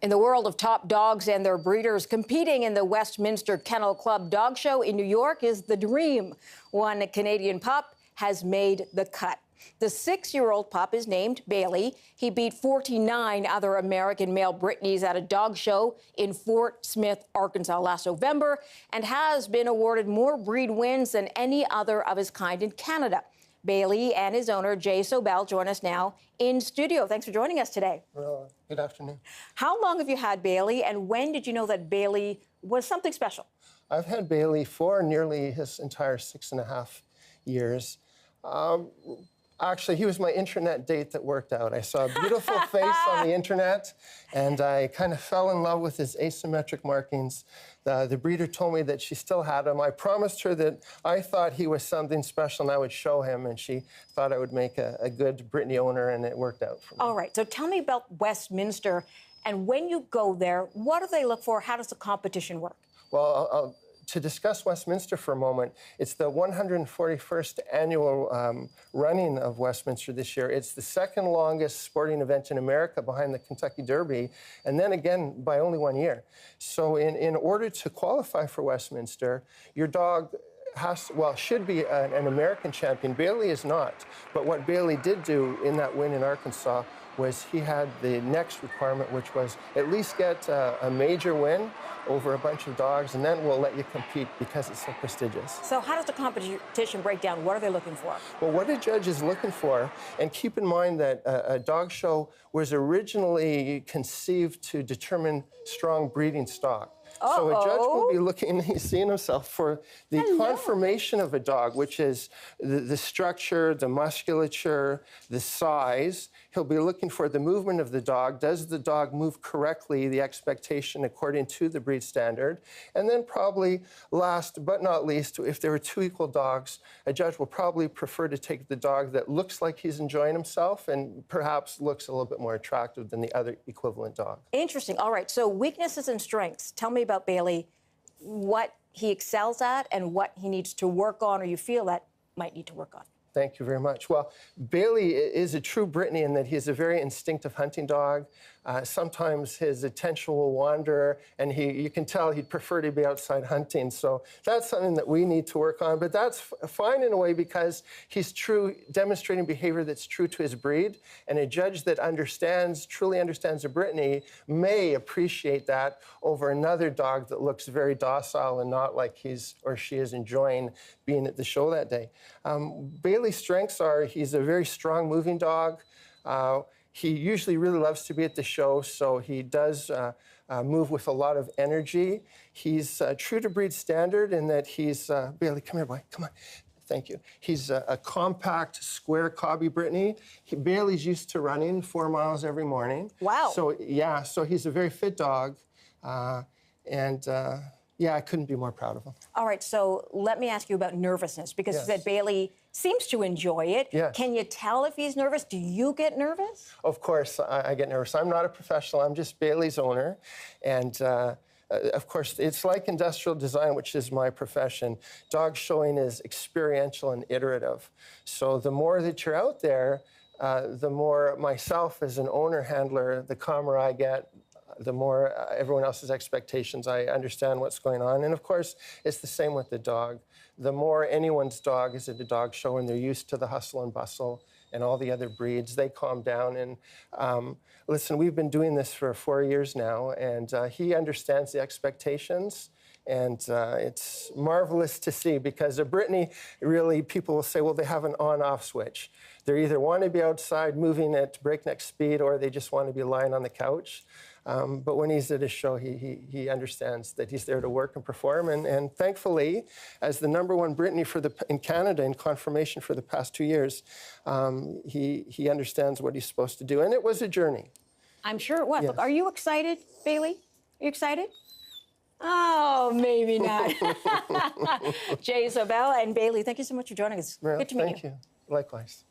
In the world of top dogs and their breeders, competing in the Westminster Kennel Club Dog Show in New York is the dream. One Canadian pup has made the cut. The 6-year-old pup is named Baylee. He beat 49 other American male Brittany's at a dog show in Fort Smith, Arkansas last November, and has been awarded more breed wins than any other of his kind in Canada. Baylee and his owner, Jay Sobel, join us now in studio. Thanks for joining us today. Well, good afternoon. How long have you had Baylee, and when did you know that Baylee was something special? I've had Baylee for nearly his entire 6.5 years. Actually, he was my internet date that worked out. I saw a beautiful face on the internet, and I kind of fell in love with his asymmetric markings. The breeder told me that she still had him. I promised her that I thought he was something special and I would show him, and she thought I would make a good Brittany owner, and it worked out for me. All right, so tell me about Westminster, and when you go there, what do they look for? How does the competition work? Well, to discuss Westminster for a moment, it's the 141st annual running of Westminster this year. It's the second longest sporting event in America behind the Kentucky Derby, and then again by only 1 year. So in order to qualify for Westminster, your dog should be an American champion. Baylee is not. But what Baylee did do in that win in Arkansas was he had the next requirement, which was at least get a major win over a bunch of dogs, and then we'll let you compete because it's so prestigious. So how does the competition break down? What are they looking for? Well, what a judge is looking for, and keep in mind that a dog show was originally conceived to determine strong breeding stock. So a judge will be looking, he's seeing himself for the conformation of a dog, which is the structure, the musculature, the size. He'll be looking for the movement of the dog. Does the dog move correctly, the expectation according to the breed standard? And then probably last but not least, if there are two equal dogs, a judge will probably prefer to take the dog that looks like he's enjoying himself and perhaps looks a little bit more attractive than the other equivalent dog. Interesting. All right, so weaknesses and strengths. Tell me about Baylee, what he excels at and what he needs to work on, or you feel that might need to work on. Thank you very much. Well, Baylee is a true Brittany in that he's a very instinctive hunting dog. Sometimes his attention will wander, and you can tell he'd prefer to be outside hunting. So that's something that we need to work on. But that's fine in a way because he's demonstrating behavior that's true to his breed. And a judge that truly understands a Brittany may appreciate that over another dog that looks very docile and not like he's or she is enjoying being at the show that day. Baylee's strengths are he's a very strong moving dog. He usually really loves to be at the show, so he does move with a lot of energy. He's true to breed standard in that he's, Baylee, come here, boy, come on. Thank you. He's a compact, square cobby Brittany. Baylee's used to running 4 miles every morning. Wow. So, yeah, so he's a very fit dog. Yeah, I couldn't be more proud of him. All right, so let me ask you about nervousness, because you said Baylee seems to enjoy it. Yes. Can you tell if he's nervous? Do you get nervous? Of course, I get nervous. I'm not a professional. I'm just Baylee's owner. And of course, it's like industrial design, which is my profession. Dog showing is experiential and iterative. So the more that you're out there, the more myself as an owner handler, the calmer I get, the more everyone else's expectations, I understand what's going on. And of course, it's the same with the dog. The more anyone's dog is at a dog show and they're used to the hustle and bustle and all the other breeds, they calm down. And listen, we've been doing this for 4 years now, and he understands the expectations. And it's marvelous to see, because a Brittany, really, people will say, well, they have an on-off switch. They either want to be outside moving at breakneck speed, or they just want to be lying on the couch. But when he's at a show, he understands that he's there to work and perform. And thankfully, as the #1 Brittany in Canada in conformation for the past 2 years, he understands what he's supposed to do. And it was a journey. I'm sure it was. Yes. Look, are you excited, Baylee? Are you excited? Oh, maybe not. Jay Sobel and Baylee, thank you so much for joining us. Well, good to meet you. Thank you. Likewise.